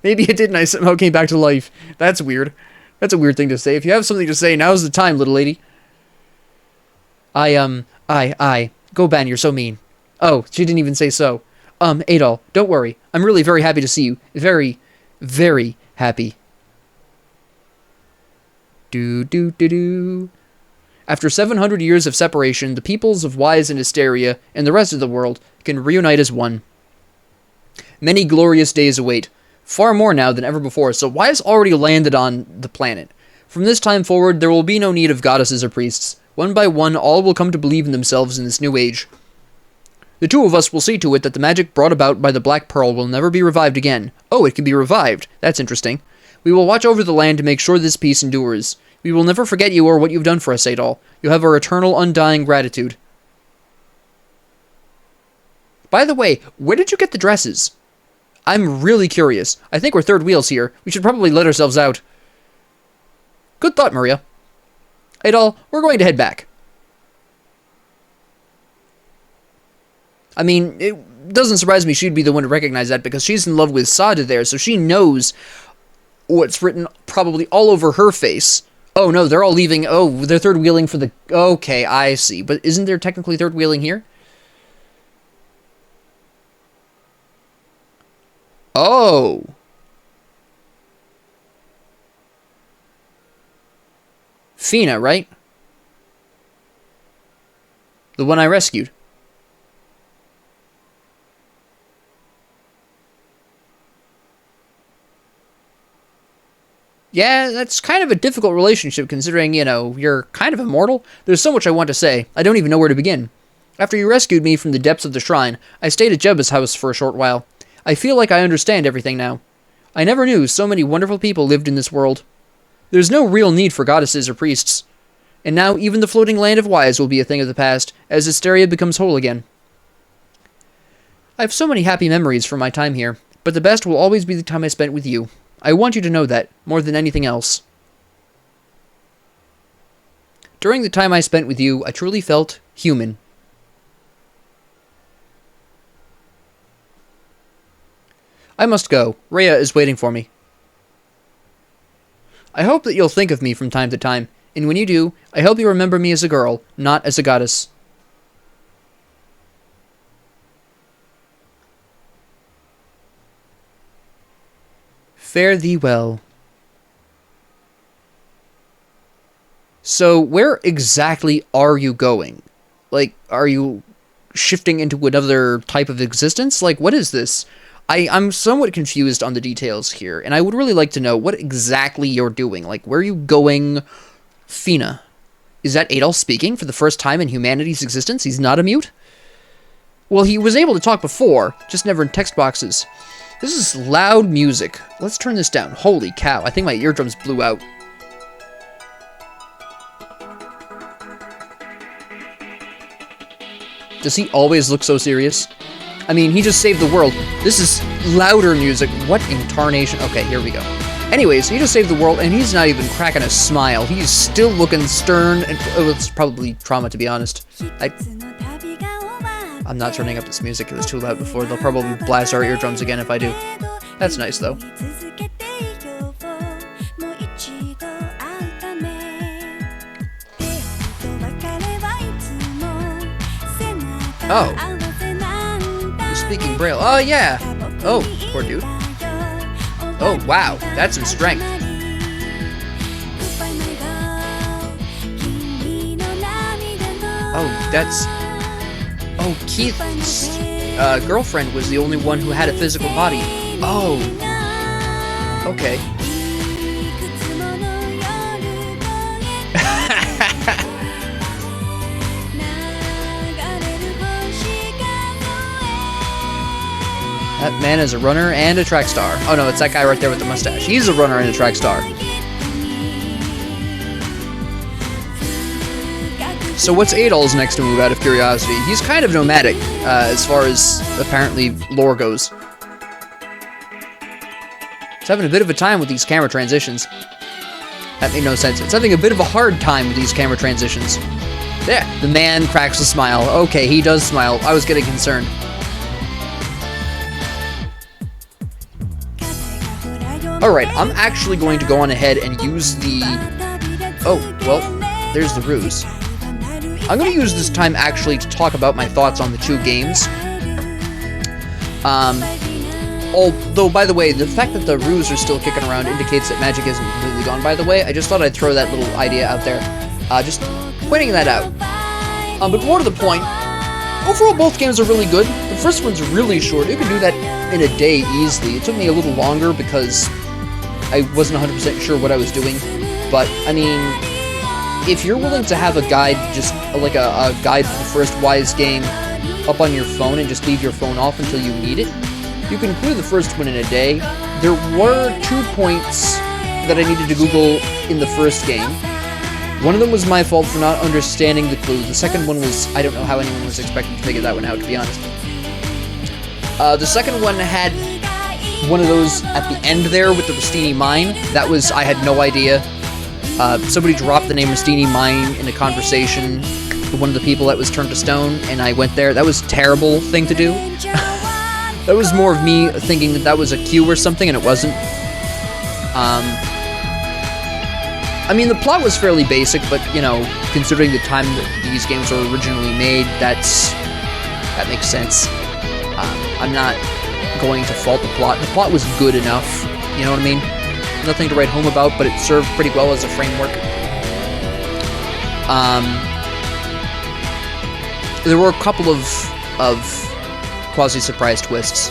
Maybe it did and I somehow came back to life. That's weird. That's a weird thing to say. If you have something to say, now's the time, little lady. Go, Ben, you're so mean. Oh, she didn't even say so. Adol, don't worry. I'm really very happy to see you. Very, very happy. Do. After 700 years of separation, the peoples of Wise and Asteria and the rest of the world can reunite as one. Many glorious days await. Far more now than ever before, so Wise already landed on the planet. From this time forward, there will be no need of goddesses or priests. One by one, all will come to believe in themselves in this new age. The 2 of us will see to it that the magic brought about by the Black Pearl will never be revived again. Oh, it can be revived. That's interesting. We will watch over the land to make sure this peace endures. We will never forget you or what you've done for us, Adol. You have our eternal, undying gratitude. By the way, where did you get the dresses? I'm really curious. I think we're third wheels here. We should probably let ourselves out. Good thought, Maria. Adol, we're going to head back. I mean, it doesn't surprise me she'd be the one to recognize that because she's in love with Sada there, so she knows what's written probably all over her face. Oh, no, they're all leaving. Oh, they're third wheeling for the... Okay, I see. But isn't there technically third wheeling here? Oh. Fina, right? The one I rescued. Yeah, that's kind of a difficult relationship considering, you know, you're kind of immortal. There's so much I want to say. I don't even know where to begin. After you rescued me from the depths of the shrine, I stayed at Jebba's house for a short while. I feel like I understand everything now. I never knew so many wonderful people lived in this world. There's no real need for goddesses or priests. And now even the floating land of Wise will be a thing of the past, as Asteria becomes whole again. I have so many happy memories from my time here, but the best will always be the time I spent with you. I want you to know that, more than anything else. During the time I spent with you, I truly felt human. I must go. Rhea is waiting for me. I hope that you'll think of me from time to time, and when you do, I hope you remember me as a girl, not as a goddess. Fare thee well. So, where exactly are you going? Like, are you shifting into another type of existence? Like, what is this? I'm somewhat confused on the details here, and I would really like to know what exactly you're doing. Like, where are you going, Fina? Is that Adolf speaking for the first time in humanity's existence? He's not a mute? Well, he was able to talk before, just never in text boxes. This is loud music. Let's turn this down. Holy cow, I think my eardrums blew out. Does he always look so serious? I mean, he just saved the world. This is louder music. What in tarnation? Okay, here we go. Anyways, he just saved the world, and he's not even cracking a smile. He's still looking stern, and it's probably trauma, to be honest. I'm not turning up this music. It was too loud before. They'll probably blast our eardrums again if I do. That's nice, though. Oh. Speaking Braille. Oh, yeah. Oh, poor dude. Oh, wow. That's some strength. Oh, that's... Oh, Keith's girlfriend was the only one who had a physical body. Oh. Okay. That man is a runner and a track star. Oh no, it's that guy right there with the mustache. He's a runner and a track star. So what's Adol's next move, out of curiosity? He's kind of nomadic, as far as, apparently, lore goes. He's having a bit of a time with these camera transitions. That made no sense. It's having a bit of a hard time with these camera transitions. There, the man cracks a smile. Okay, he does smile. I was getting concerned. Alright, I'm actually going to go on ahead and use the... Oh, well, there's the ruse. I'm going to use this time actually to talk about my thoughts on the two games. Although, by the way, the fact that the ruse are still kicking around indicates that magic isn't completely gone, by the way. I just thought I'd throw that little idea out there. Just pointing that out. But more to the point, overall both games are really good. The first one's really short. You can do that in a day easily. It took me a little longer because I wasn't 100% sure what I was doing. But, I mean, if you're willing to have a guide, just like a guide for the first Wise game up on your phone and just leave your phone off until you need it, you can clear the first one in a day. There were 2 points that I needed to Google in the first game. One of them was my fault for not understanding the clue. The second one was, I don't know how anyone was expecting to figure that one out, to be honest. The second one had one of those at the end there with the Rustini Mine. That was, I had no idea. Somebody dropped the name Rustini Mine in a conversation with one of the people that was turned to stone, and I went there. That was a terrible thing to do. That was more of me thinking that that was a cue or something, and it wasn't. I mean, the plot was fairly basic, but, you know, considering the time that these games were originally made, that makes sense. I'm not going to fault the plot. The plot was good enough, you know what I mean? Nothing to write home about, but it served pretty well as a framework. There were a couple of quasi-surprise twists,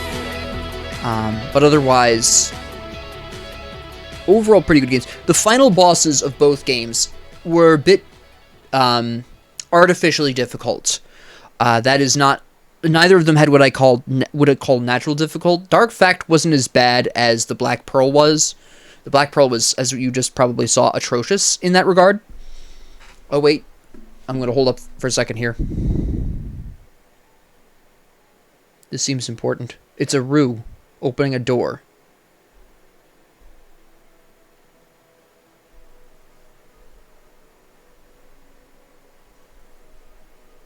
but otherwise, overall pretty good games. The final bosses of both games were a bit artificially difficult. That is not... Neither of them had what I call natural difficult. Dark Fact wasn't as bad as the Black Pearl was. The Black Pearl was, as you just probably saw, atrocious in that regard. Oh, wait. I'm going to hold up for a second here. This seems important. It's a Rue opening a door.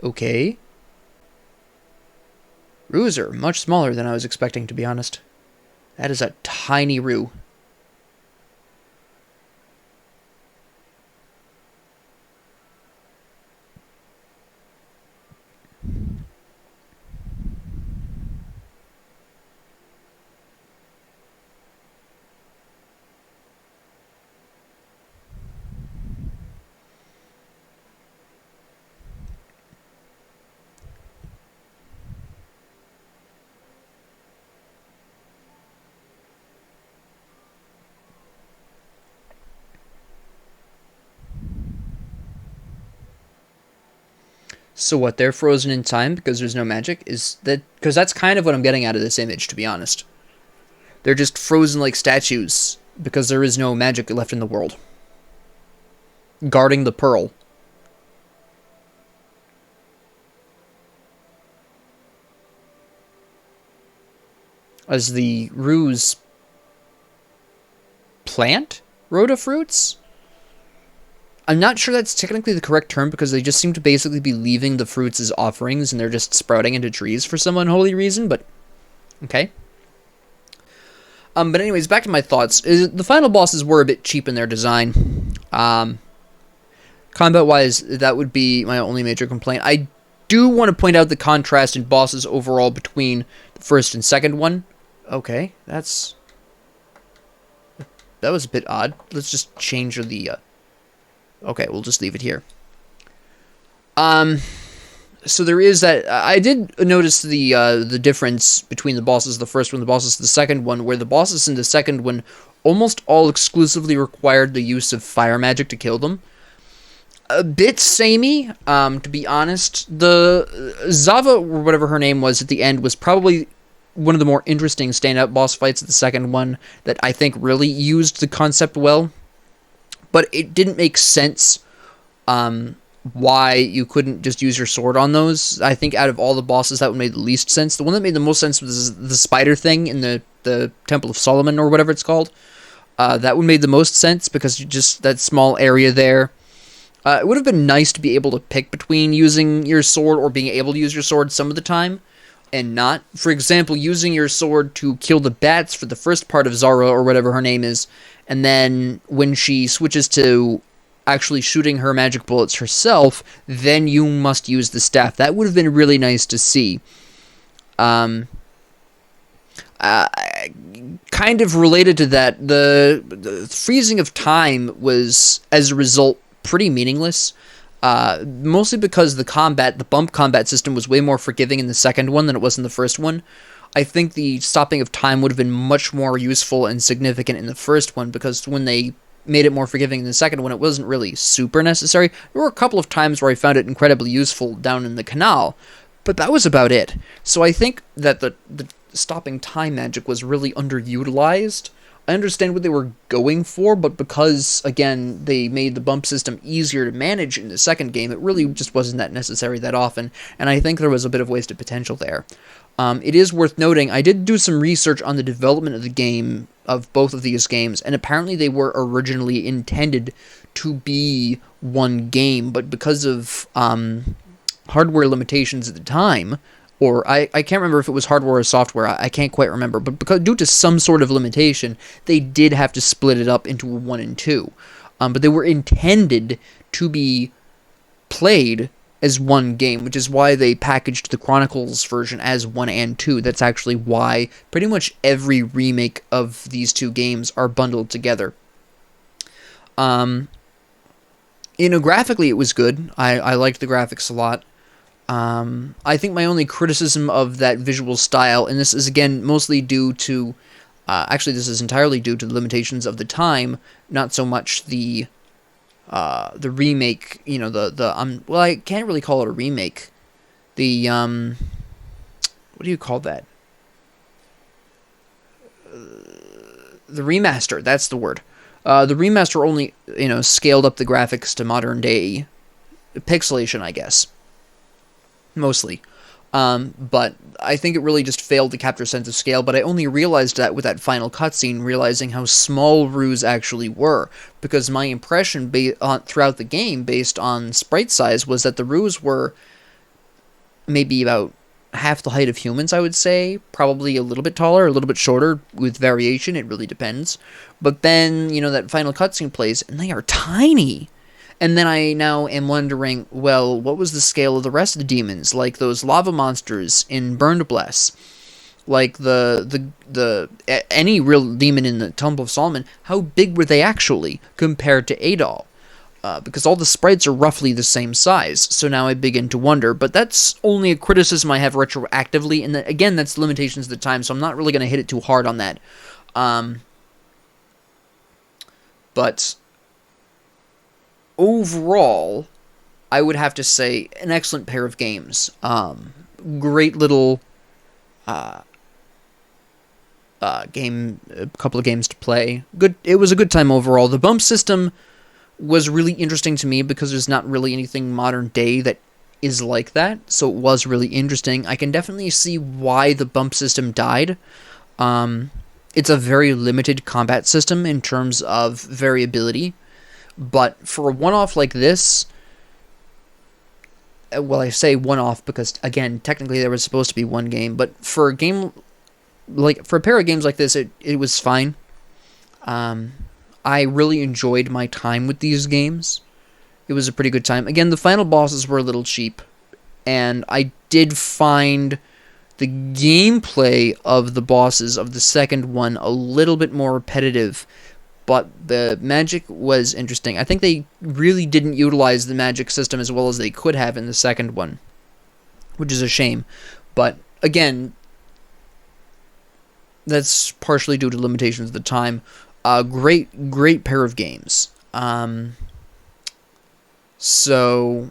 Okay. Rues are much smaller than I was expecting, to be honest. That is a tiny Rue. So what, they're frozen in time because there's no magic? Is that... Because that's kind of what I'm getting out of this image, to be honest. They're just frozen like statues because there is no magic left in the world. Guarding the pearl. As the Rue's plant rhoda fruits? I'm not sure that's technically the correct term because they just seem to basically be leaving the fruits as offerings and they're just sprouting into trees for some unholy reason, but okay. But anyways, back to my thoughts. The final bosses were a bit cheap in their design. Combat-wise, that would be my only major complaint. I do want to point out the contrast in bosses overall between the first and second one. Okay, that was a bit odd. Let's just change the... Okay, we'll just leave it here. So there is that... I did notice the difference between the bosses of the first one and the bosses of the second one, where the bosses in the second one almost all exclusively required the use of fire magic to kill them. A bit samey, to be honest. The Zava, or whatever her name was at the end, was probably one of the more interesting standout boss fights of the second one that I think really used the concept well. But it didn't make sense why you couldn't just use your sword on those. I think out of all the bosses, that one made the least sense. The one that made the most sense was the spider thing in the Temple of Solomon, or whatever it's called. That one made the most sense because you just... that small area there. It would have been nice to be able to pick between using your sword or being able to use your sword some of the time, and not. For example, using your sword to kill the bats for the first part of Zara, or whatever her name is, and then when she switches to actually shooting her magic bullets herself, then you must use the staff. That would have been really nice to see. Kind of related to that, the freezing of time was, as a result, pretty meaningless. Mostly because the bump combat system was way more forgiving in the second one than it was in the first one. I think the stopping of time would have been much more useful and significant in the first one, because when they made it more forgiving in the second one, it wasn't really super necessary. There were a couple of times where I found it incredibly useful down in the canal, but that was about it. So I think that the stopping time magic was really underutilized. I understand what they were going for, but because, again, they made the bump system easier to manage in the second game, it really just wasn't that necessary that often, and I think there was a bit of wasted potential there. It is worth noting, I did do some research on the development of the game, of both of these games, and apparently they were originally intended to be one game, but because of hardware limitations at the time, or I can't remember if it was hardware or software, I can't quite remember, but due to some sort of limitation, they did have to split it up into 1 and 2. But they were intended to be played as one game, which is why they packaged the Chronicles version as 1 and 2. That's actually why pretty much every remake of these two games are bundled together. Graphically it was good. I liked the graphics a lot. I think my only criticism of that visual style, and this is again mostly due to Actually, this is entirely due to the limitations of the time, not so much the remake. You know, well, I can't really call it a remake. The what do you call that? The remaster. That's the word. The remaster only, scaled up the graphics to modern day pixelation, I guess. Mostly. But I think it really just failed to capture a sense of scale, but I only realized that with that final cutscene, realizing how small Roos actually were, because my impression throughout the game, based on sprite size, was that the Roos were maybe about half the height of humans, I would say, probably a little bit taller, a little bit shorter, with variation, it really depends. But then, that final cutscene plays, and they are tiny! And then I now am wondering, well, what was the scale of the rest of the demons? Like those lava monsters in Burned Bless, like any real demon in the Tomb of Solomon. How big were they actually compared to Adol? Because all the sprites are roughly the same size. So now I begin to wonder. But that's only a criticism I have retroactively, and again, that's the limitations of the time. So I'm not really going to hit it too hard on that. But overall, I would have to say an excellent pair of games. Great little game, a couple of games to play. Good. It was a good time overall. The bump system was really interesting to me because there's not really anything modern day that is like that. So it was really interesting. I can definitely see why the bump system died. It's a very limited combat system in terms of variability. But for a one-off like this, well, I say one-off because, again, technically there was supposed to be one game, but for a game, for a pair of games like this, it was fine. I really enjoyed my time with these games. It was a pretty good time. Again, the final bosses were a little cheap, and I did find the gameplay of the bosses of the second one a little bit more repetitive, but the magic was interesting. I think they really didn't utilize the magic system as well as they could have in the second one, which is a shame. But again, that's partially due to limitations of the time. Great pair of games. So,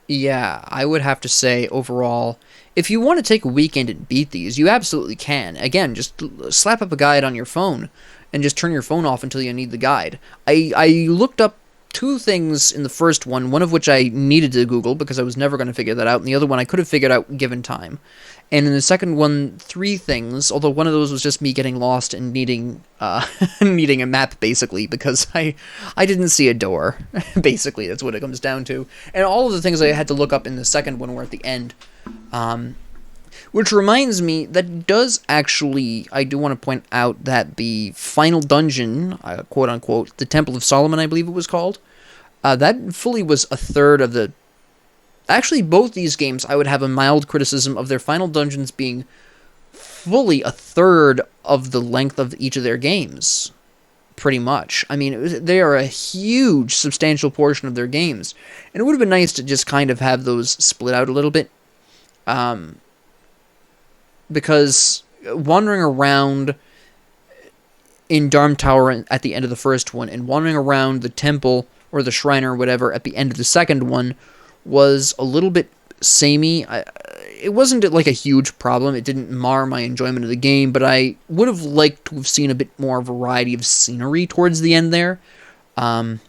yeah, I would have to say overall, if you want to take a weekend and beat these, you absolutely can. Again, just slap up a guide on your phone and just turn your phone off until you need the guide. I looked up two things in the first one of which I needed to Google because I was never going to figure that out, and the other one I could have figured out given time. And in the second one, 3 things, although one of those was just me getting lost and needing needing a map, basically, because I didn't see a door. Basically, that's what it comes down to. And all of the things I had to look up in the second one were at the end. Which reminds me, that does actually, I do want to point out that the final dungeon, quote-unquote, the Temple of Solomon, I believe it was called, that fully was a third of the... Actually, both these games, I would have a mild criticism of their final dungeons being fully a third of the length of each of their games. Pretty much. I mean, they are a huge, substantial portion of their games. And it would have been nice to just kind of have those split out a little bit. Because wandering around in Darm Tower at the end of the first one, and wandering around the temple, or the shrine or whatever, at the end of the second one, was a little bit samey. It wasn't like a huge problem. It didn't mar my enjoyment of the game, but I would have liked to have seen a bit more variety of scenery towards the end there. More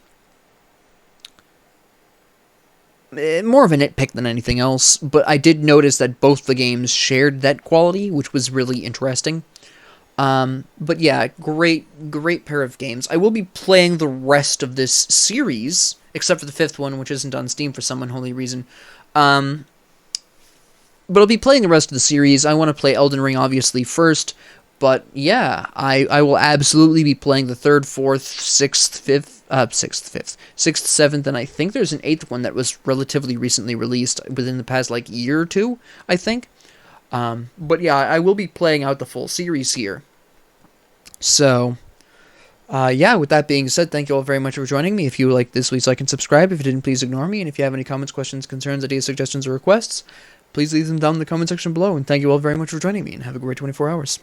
of a nitpick than anything else, but I did notice that both the games shared that quality, which was really interesting. But yeah, great pair of games. I will be playing the rest of this series, except for the 5th one, which isn't on Steam for some unholy reason. But I'll be playing the rest of the series. I want to play Elden Ring, obviously, first. But yeah, I will absolutely be playing the 3rd, 4th, 6th, 5th, 6th, 7th, and I think there's an 8th one that was relatively recently released within the past, year or two, I think. But yeah, I will be playing out the full series here. So, yeah, with that being said, thank you all very much for joining me. If you like this, please like and subscribe. If you didn't, please ignore me. And if you have any comments, questions, concerns, ideas, suggestions, or requests, please leave them down in the comment section below. And thank you all very much for joining me, and have a great 24 hours.